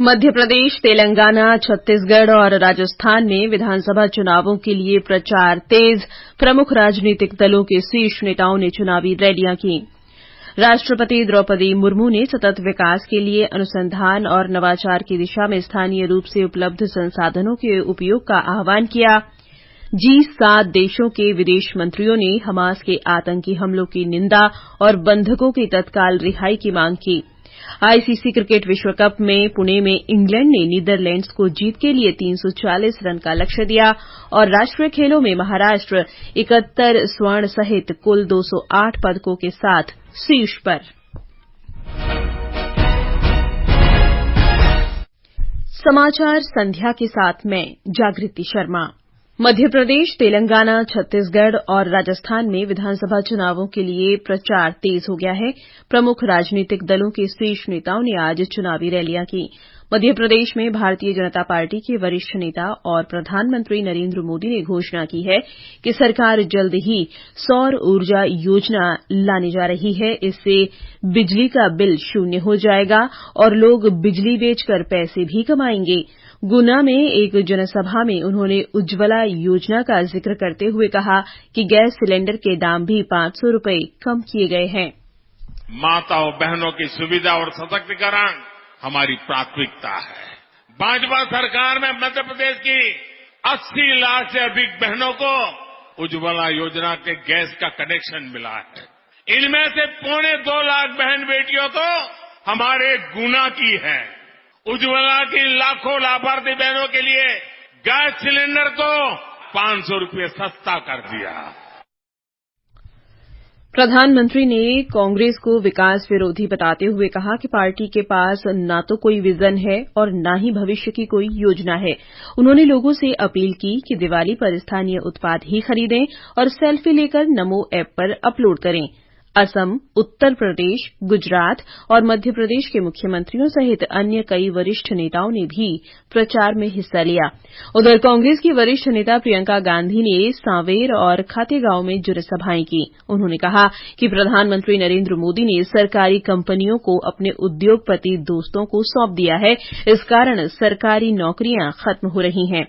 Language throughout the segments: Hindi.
मध्य प्रदेश, तेलंगाना, छत्तीसगढ़ और राजस्थान में विधानसभा चुनावों के लिए प्रचार तेज। प्रमुख राजनीतिक दलों के शीर्ष नेताओं ने चुनावी रैलियां की। राष्ट्रपति द्रौपदी मुर्मू ने सतत विकास के लिए अनुसंधान और नवाचार की दिशा में स्थानीय रूप से उपलब्ध संसाधनों के उपयोग का आह्वान किया। G7 देशों के विदेश मंत्रियों ने हमास के आतंकी हमलों की निंदा और बंधकों की तत्काल रिहाई की मांग की। आईसीसी क्रिकेट विश्व कप में पुणे में इंग्लैंड ने नीदरलैंड्स को जीत के लिए 340 रन का लक्ष्य दिया और राष्ट्रीय खेलों में महाराष्ट्र 71 स्वर्ण सहित कुल 208 पदकों के साथ शीर्ष पर। समाचार संध्या के साथ मैं जागृति शर्मा। मध्य प्रदेश, तेलंगाना, छत्तीसगढ़ और राजस्थान में विधानसभा चुनावों के लिए प्रचार तेज हो गया है। प्रमुख राजनीतिक दलों के शीर्ष नेताओं ने आज चुनावी रैलियां की। मध्य प्रदेश में भारतीय जनता पार्टी के वरिष्ठ नेता और प्रधानमंत्री नरेंद्र मोदी ने घोषणा की है कि सरकार जल्द ही सौर ऊर्जा योजना लाने जा रही है। इससे बिजली का बिल शून्य हो जाएगा और लोग बिजली बेचकर पैसे भी कमाएंगे। गुना में एक जनसभा में उन्होंने उज्ज्वला योजना का जिक्र करते हुए कहा कि गैस सिलेंडर के दाम भी 500 रुपए कम किए गए हैं। माताओं बहनों की सुविधा और सशक्तिकरण हमारी प्राथमिकता है। भाजपा सरकार में मध्य प्रदेश की 80 लाख से अधिक बहनों को उज्ज्वला योजना के गैस का कनेक्शन मिला है। इनमें से 2.25 लाख बहन बेटियों तो हमारे गुना की है। उज्ज्वला की लाखों लाभार्थी बहनों के लिए गैस सिलेंडर को 500 रुपये सस्ता कर दिया। प्रधानमंत्री ने कांग्रेस को विकास विरोधी बताते हुए कहा कि पार्टी के पास न तो कोई विजन है और न ही भविष्य की कोई योजना है। उन्होंने लोगों से अपील की कि दिवाली पर स्थानीय उत्पाद ही खरीदें और सेल्फी लेकर नमो ऐप पर अपलोड करें। असम, उत्तर प्रदेश, गुजरात और मध्य प्रदेश के मुख्यमंत्रियों सहित अन्य कई वरिष्ठ नेताओं ने भी प्रचार में हिस्सा लिया। उधर कांग्रेस की वरिष्ठ नेता प्रियंका गांधी ने सांवेर और खातेगांव में जनसभाएं की। उन्होंने कहा कि प्रधानमंत्री नरेंद्र मोदी ने सरकारी कंपनियों को अपने उद्योगपति दोस्तों को सौंप दिया है। इस कारण सरकारी नौकरियां खत्म हो रही हैं।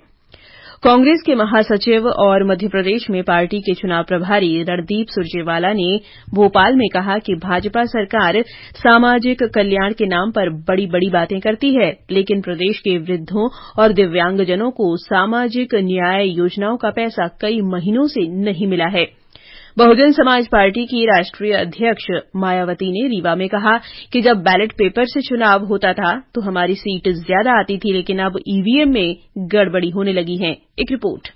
कांग्रेस के महासचिव और मध्य प्रदेश में पार्टी के चुनाव प्रभारी रणदीप सुरजेवाला ने भोपाल में कहा कि भाजपा सरकार सामाजिक कल्याण के नाम पर बड़ी बड़ी बातें करती है, लेकिन प्रदेश के वृद्धों और दिव्यांगजनों को सामाजिक न्याय योजनाओं का पैसा कई महीनों से नहीं मिला है। बहुजन समाज पार्टी की राष्ट्रीय अध्यक्ष मायावती ने रीवा में कहा कि जब बैलेट पेपर से चुनाव होता था तो हमारी सीट ज्यादा आती थी, लेकिन अब ईवीएम में गड़बड़ी होने लगी है। एक रिपोर्ट।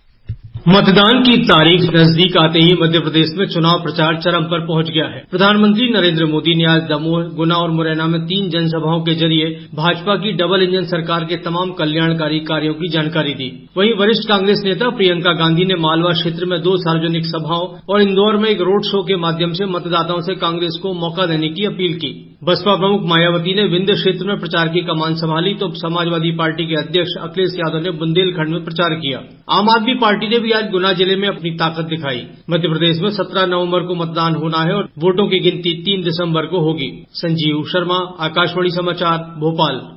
मतदान की तारीख नजदीक आते ही मध्य प्रदेश में चुनाव प्रचार चरम पर पहुंच गया है। प्रधानमंत्री नरेंद्र मोदी ने आज दमोह, गुना और मुरैना में 3 जनसभाओं के जरिए भाजपा की डबल इंजन सरकार के तमाम कल्याणकारी कार्यों की जानकारी दी। वहीं वरिष्ठ कांग्रेस नेता प्रियंका गांधी ने मालवा क्षेत्र में 2 सार्वजनिक सभाओं और इंदौर में एक रोड शो के माध्यम से मतदाताओं से कांग्रेस को मौका देने की अपील की। बसपा प्रमुख मायावती ने विंध्य क्षेत्र में प्रचार की कमान संभाली तो समाजवादी पार्टी के अध्यक्ष अखिलेश यादव ने बुंदेलखंड में प्रचार किया। आम आदमी पार्टी ने भी आज गुना जिले में अपनी ताकत दिखाई। मध्य प्रदेश में 17 नवंबर को मतदान होना है और वोटों की गिनती 3 दिसंबर को होगी। संजीव शर्मा, आकाशवाणी समाचार, भोपाल।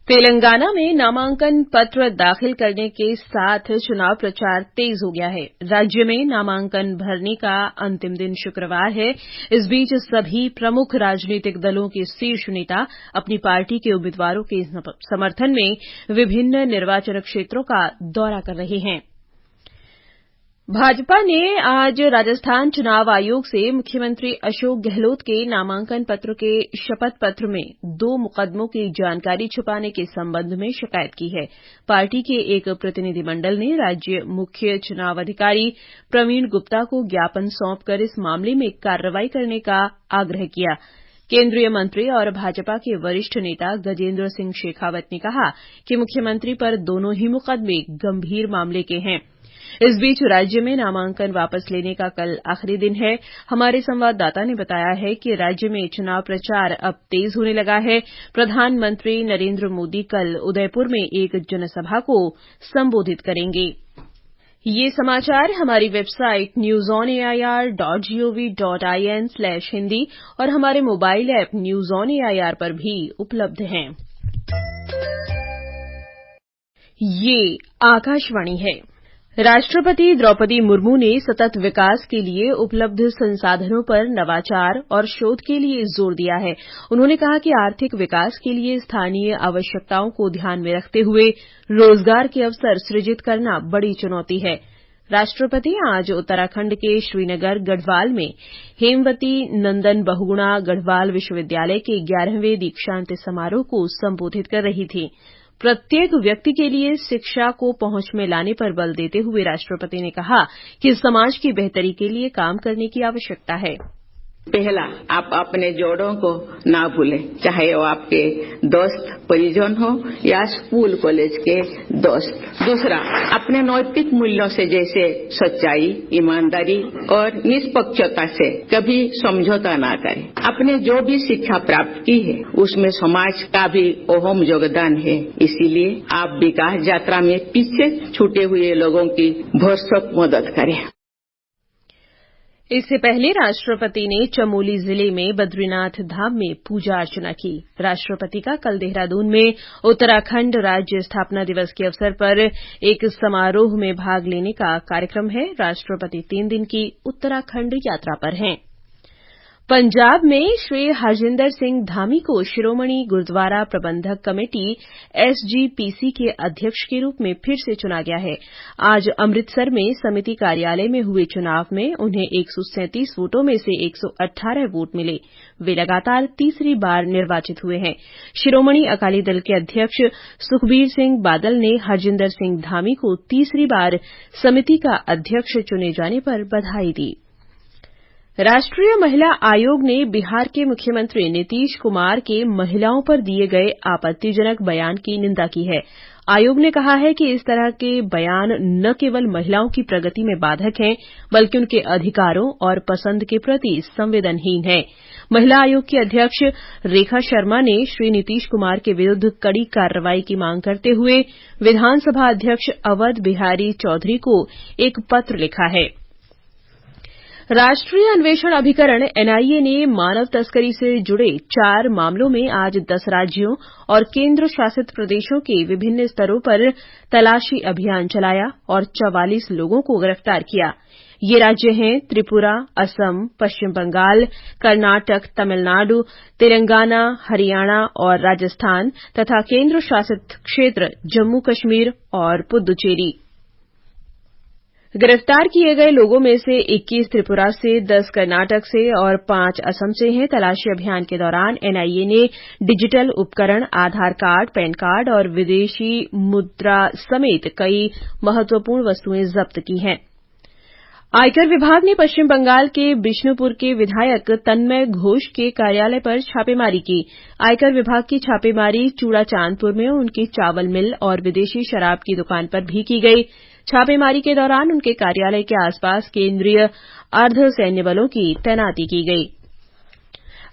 तेलंगाना में नामांकन पत्र दाखिल करने के साथ चुनाव प्रचार तेज हो गया है। राज्य में नामांकन भरने का अंतिम दिन शुक्रवार है। इस बीच सभी प्रमुख राजनीतिक दलों के शीर्ष नेता अपनी पार्टी के उम्मीदवारों के समर्थन में विभिन्न निर्वाचन क्षेत्रों का दौरा कर रहे हैं। भाजपा ने आज राजस्थान चुनाव आयोग से मुख्यमंत्री अशोक गहलोत के नामांकन पत्र के शपथ पत्र में 2 मुकदमों की जानकारी छुपाने के संबंध में शिकायत की है। पार्टी के एक प्रतिनिधिमंडल ने राज्य मुख्य चुनाव अधिकारी प्रवीण गुप्ता को ज्ञापन सौंपकर इस मामले में कार्रवाई करने का आग्रह किया। केंद्रीय मंत्री और भाजपा के वरिष्ठ नेता गजेंद्र सिंह शेखावत ने कहा कि मुख्यमंत्री पर दोनों ही मुकदमे गंभीर मामले के हैं। इस बीच राज्य में नामांकन वापस लेने का कल आखिरी दिन है। हमारे संवाददाता ने बताया है कि राज्य में चुनाव प्रचार अब तेज होने लगा है। प्रधानमंत्री नरेंद्र मोदी कल उदयपुर में एक जनसभा को संबोधित करेंगे। ये समाचार हमारी वेबसाइट newsonair.gov.in/hindi और हमारे mobile app news on AIR पर भी उपलब्ध हैं। ये आकाशवाणी है। राष्ट्रपति द्रौपदी मुर्मू ने सतत विकास के लिए उपलब्ध संसाधनों पर नवाचार और शोध के लिए जोर दिया है। उन्होंने कहा कि आर्थिक विकास के लिए स्थानीय आवश्यकताओं को ध्यान में रखते हुए रोजगार के अवसर सृजित करना बड़ी चुनौती है। राष्ट्रपति आज उत्तराखंड के श्रीनगर गढ़वाल में हेमवती नंदन बहुगुणा गढ़वाल विश्वविद्यालय के 11वें दीक्षांत समारोह को संबोधित कर रही थीं। प्रत्येक व्यक्ति के लिए शिक्षा को पहुंच में लाने पर बल देते हुए राष्ट्रपति ने कहा कि समाज की बेहतरी के लिए काम करने की आवश्यकता है। पहला, आप अपने जोड़ों को ना भूलें, चाहे वो आपके दोस्त परिजन हो या स्कूल कॉलेज के दोस्त। दूसरा, अपने नैतिक मूल्यों से जैसे सच्चाई, ईमानदारी और निष्पक्षता से कभी समझौता ना करें। आपने जो भी शिक्षा प्राप्त की है उसमें समाज का भी अहम योगदान है, इसीलिए आप विकास यात्रा में पीछे छूटे हुए लोगों की भरसक मदद करें। इससे पहले राष्ट्रपति ने चमोली जिले में बद्रीनाथ धाम में पूजा अर्चना की। राष्ट्रपति का कल देहरादून में उत्तराखंड राज्य स्थापना दिवस के अवसर पर एक समारोह में भाग लेने का कार्यक्रम है। राष्ट्रपति 3 दिन की उत्तराखंड यात्रा पर हैं। पंजाब में श्री हरजिंदर सिंह धामी को शिरोमणि गुरुद्वारा प्रबंधक कमेटी SGPC के अध्यक्ष के रूप में फिर से चुना गया है। आज अमृतसर में समिति कार्यालय में हुए चुनाव में उन्हें 137 वोटों में से 118 वोट मिले। वे लगातार तीसरी बार निर्वाचित हुए हैं। शिरोमणि अकाली दल के अध्यक्ष सुखबीर सिंह बादल ने हरजिंदर सिंह धामी को तीसरी बार समिति का अध्यक्ष चुने जाने पर बधाई दी। राष्ट्रीय महिला आयोग ने बिहार के मुख्यमंत्री नीतीश कुमार के महिलाओं पर दिए गए आपत्तिजनक बयान की निंदा की है। आयोग ने कहा है कि इस तरह के बयान न केवल महिलाओं की प्रगति में बाधक हैं, बल्कि उनके अधिकारों और पसंद के प्रति संवेदनहीन हैं। महिला आयोग की अध्यक्ष रेखा शर्मा ने श्री नीतीश कुमार के विरुद्ध कड़ी कार्रवाई की मांग करते हुए विधानसभा अध्यक्ष अवध बिहारी चौधरी को एक पत्र लिखा है। राष्ट्रीय अन्वेषण अभिकरण NIA ने मानव तस्करी से जुड़े 4 मामलों में आज 10 राज्यों और केंद्र शासित प्रदेशों के विभिन्न स्तरों पर तलाशी अभियान चलाया और 44 लोगों को गिरफ्तार किया। ये राज्य हैं त्रिपुरा, असम, पश्चिम बंगाल, कर्नाटक, तमिलनाडु, तेलंगाना, हरियाणा और राजस्थान तथा केंद्र शासित क्षेत्र जम्मू कश्मीर और पुद्दुचेरी। गिरफ्तार किए गए लोगों में से 21 त्रिपुरा से, 10 कर्नाटक से और 5 असम से हैं। तलाशी अभियान के दौरान NIA ने डिजिटल उपकरण, आधार कार्ड, पैन कार्ड और विदेशी मुद्रा समेत कई महत्वपूर्ण वस्तुएं जब्त की हैं। आयकर विभाग ने पश्चिम बंगाल के बिष्णुपुर के विधायक तन्मय घोष के कार्यालय पर छापेमारी की। आयकर विभाग की छापेमारी चूड़ाचांदपुर में उनकी चावल मिल और विदेशी शराब की दुकान पर भी की गई। छापेमारी के दौरान उनके कार्यालय के आसपास केंद्रीय अर्धसैन्य बलों की तैनाती की गई।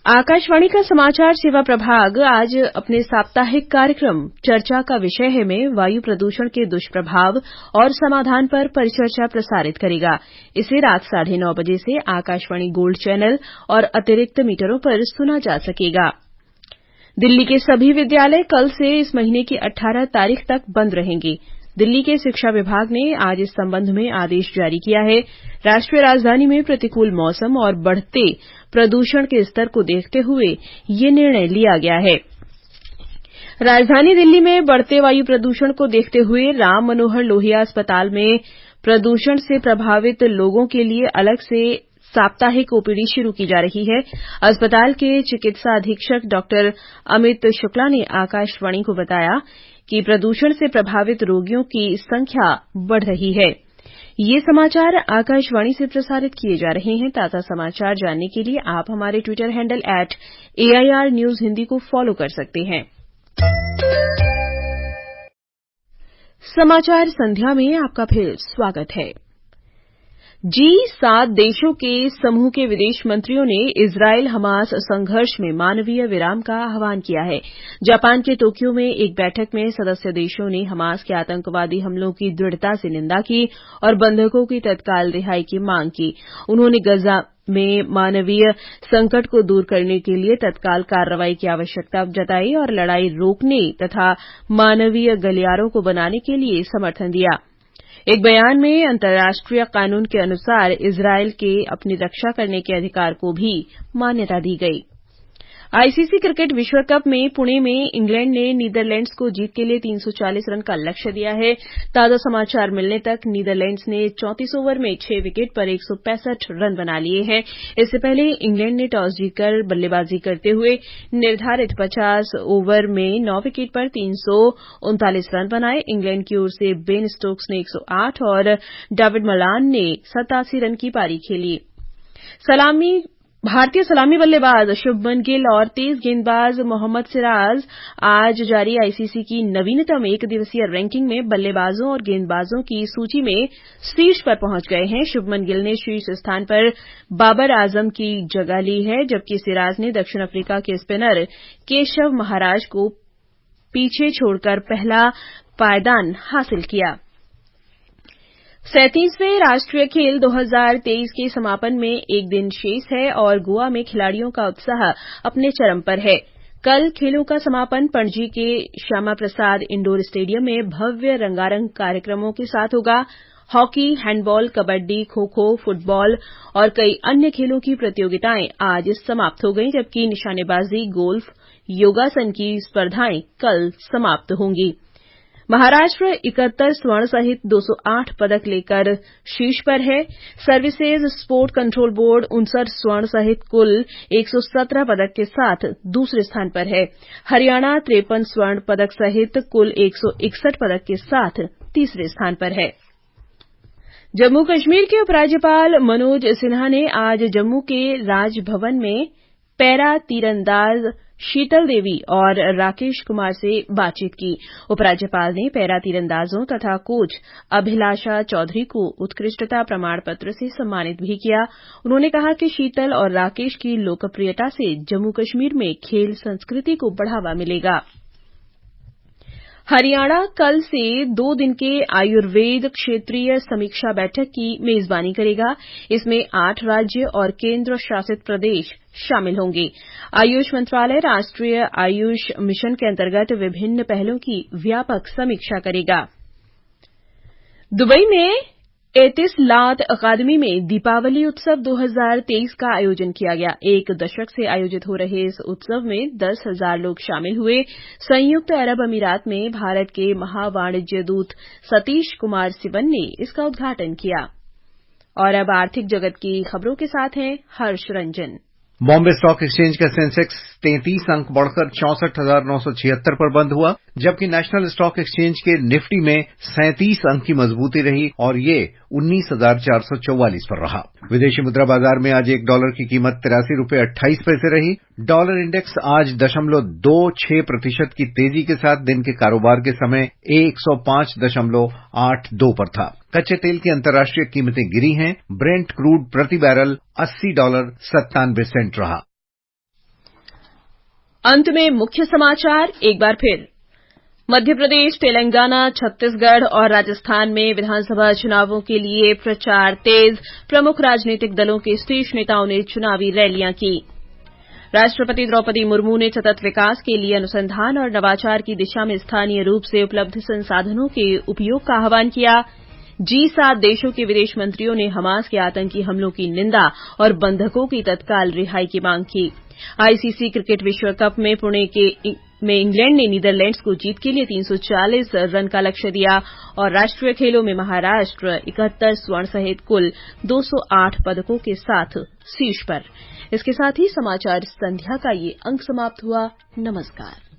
आकाशवाणी का समाचार सेवा प्रभाग आज अपने साप्ताहिक कार्यक्रम चर्चा का विषय है में वायु प्रदूषण के दुष्प्रभाव और समाधान पर परिचर्चा प्रसारित करेगा। इसे रात 9:30 बजे से आकाशवाणी गोल्ड चैनल और अतिरिक्त मीटरों पर सुना जा सकेगा। दिल्ली के सभी विद्यालय कल से इस महीने की 18 तारीख तक बंद रहेंगे। दिल्ली के शिक्षा विभाग ने आज इस संबंध में आदेश जारी किया है। राष्ट्रीय राजधानी में प्रतिकूल मौसम और बढ़ते प्रदूषण के स्तर को देखते हुए ये निर्णय लिया गया है। राजधानी दिल्ली में बढ़ते वायु प्रदूषण को देखते हुए राम मनोहर लोहिया अस्पताल में प्रदूषण से प्रभावित लोगों के लिए अलग से साप्ताहिक OPD शुरू की जा रही है। अस्पताल के चिकित्सा अधीक्षक डॉ अमित शुक्ला ने आकाशवाणी को बताया कि प्रदूषण से प्रभावित रोगियों की संख्या बढ़ रही है। ये समाचार आकाशवाणी से प्रसारित किए जा रहे हैं। ताज़ा समाचार जानने के लिए आप हमारे Twitter handle @AIR News Hindi को फॉलो कर सकते हैं। समाचार संध्या में आपका फिर स्वागत है। G7 देशों के समूह के विदेश मंत्रियों ने इजरायल हमास संघर्ष में मानवीय विराम का आह्वान किया है। जापान के टोक्यो में एक बैठक में सदस्य देशों ने हमास के आतंकवादी हमलों की दृढ़ता से निंदा की और बंधकों की तत्काल रिहाई की मांग की। उन्होंने गजा में मानवीय संकट को दूर करने के लिए तत्काल कार्रवाई की आवश्यकता जताई और लड़ाई रोकने तथा मानवीय गलियारों को बनाने के लिए समर्थन दिया। एक बयान में अंतर्राष्ट्रीय कानून के अनुसार इजरायल के अपनी रक्षा करने के अधिकार को भी मान्यता दी गई। आईसीसी क्रिकेट विश्व कप में पुणे में इंग्लैंड ने नीदरलैंड्स को जीत के लिए 340 रन का लक्ष्य दिया है। ताजा समाचार मिलने तक नीदरलैंड्स ने 34 ओवर में 6 विकेट पर 165 रन बना लिए हैं। इससे पहले इंग्लैंड ने टॉस जीतकर बल्लेबाजी करते हुए निर्धारित 50 ओवर में 9 विकेट पर 339 रन बनाए। इंग्लैंड की ओर से बेन स्टोक्स ने 108 और डेविड मलान ने 87 रन की पारी खेली। भारतीय सलामी बल्लेबाज शुभमन गिल और तेज गेंदबाज मोहम्मद सिराज आज जारी आईसीसी की नवीनतम एक दिवसीय रैंकिंग में बल्लेबाजों और गेंदबाजों की सूची में शीर्ष पर पहुंच गए हैं। शुभमन गिल ने शीर्ष स्थान पर बाबर आजम की जगह ली है, जबकि सिराज ने दक्षिण अफ्रीका के स्पिनर केशव महाराज को पीछे छोड़कर पहला पायदान हासिल किया। 37वें राष्ट्रीय खेल 2023 के समापन में एक दिन शेष है और गोवा में खिलाड़ियों का उत्साह अपने चरम पर है। कल खेलों का समापन पणजी के श्यामा प्रसाद इंडोर स्टेडियम में भव्य रंगारंग कार्यक्रमों के साथ होगा। Hockey, handball, kabaddi, kho kho, football और कई अन्य खेलों की प्रतियोगिताएं आज समाप्त हो गईं, जबकि निशानेबाजी, गोल्फ, योगासन की स्पर्धाएं कल समाप्त होंगी। महाराष्ट्र 71 स्वर्ण सहित 208 पदक लेकर शीर्ष पर है। सर्विसेज स्पोर्ट कंट्रोल बोर्ड 59 स्वर्ण सहित कुल 117 पदक के साथ दूसरे स्थान पर है। हरियाणा 53 स्वर्ण पदक सहित कुल 161 पदक के साथ तीसरे स्थान पर है। जम्मू कश्मीर के उपराज्यपाल मनोज सिन्हा ने आज जम्मू के राजभवन में पैरा तीरंदाज शीतल देवी और राकेश कुमार से बातचीत की। उपराज्यपाल ने पैरा तीरंदाजों तथा कोच अभिलाषा चौधरी को उत्कृष्टता प्रमाण पत्र से सम्मानित भी किया। उन्होंने कहा कि शीतल और राकेश की लोकप्रियता से जम्मू कश्मीर में खेल संस्कृति को बढ़ावा मिलेगा। हरियाणा कल से 2 दिन के आयुर्वेद क्षेत्रीय समीक्षा बैठक की मेजबानी करेगा। इसमें 8 राज्य और केंद्र शासित प्रदेश शामिल होंगे। आयुष मंत्रालय राष्ट्रीय आयुष मिशन के अंतर्गत विभिन्न पहलों की व्यापक समीक्षा करेगा। दुबई में एतिस लात अकादमी में दीपावली उत्सव 2023 का आयोजन किया गया। 1 दशक से आयोजित हो रहे इस उत्सव में 10,000 लोग शामिल हुए। संयुक्त अरब अमीरात में भारत के महावाणिज्य दूत सतीश कुमार सिवन ने इसका उद्घाटन किया। और अब आर्थिक जगत की खबरों के साथ हैं हर्ष रंजन। बॉम्बे स्टॉक एक्सचेंज का सेंसेक्स 33 अंक बढ़कर 64,976 पर बंद हुआ, जबकि नेशनल स्टॉक एक्सचेंज के निफ्टी में 37 अंक की मजबूती रही और ये 19,444 पर रहा। विदेशी मुद्रा बाजार में आज $1 की कीमत 83 रुपये 28 पैसे रही। डॉलर इंडेक्स आज 0.26% की तेजी के साथ दिन के कारोबार के समय 105.82 पर था। कच्चे तेल की अंतर्राष्ट्रीय कीमतें गिरी हैं। ब्रेंट क्रूड प्रति बैरल $80.97 रहा। अंत में मुख्य समाचार एक बार फिर। मध्य प्रदेश, तेलंगाना, छत्तीसगढ़ और राजस्थान में विधानसभा चुनावों के लिए प्रचार तेज। प्रमुख राजनीतिक दलों के शीर्ष नेताओं ने चुनावी रैलियां की। राष्ट्रपति द्रौपदी मुर्मू ने सतत विकास के लिए अनुसंधान और नवाचार की दिशा में स्थानीय रूप से उपलब्ध संसाधनों के उपयोग का आह्वान किया। G7 देशों के विदेश मंत्रियों ने हमास के आतंकी हमलों की निंदा और बंधकों की तत्काल रिहाई की मांग की। आईसीसी क्रिकेट विश्व कप में पुणे में इंग्लैंड ने नीदरलैंड्स को जीत के लिए 340 रन का लक्ष्य दिया और राष्ट्रीय खेलों में महाराष्ट्र 71 स्वर्ण सहित कुल 208 पदकों के साथ शीर्ष पर। इसके साथ ही समाचार संध्या का ये अंक समाप्त हुआ। नमस्कार।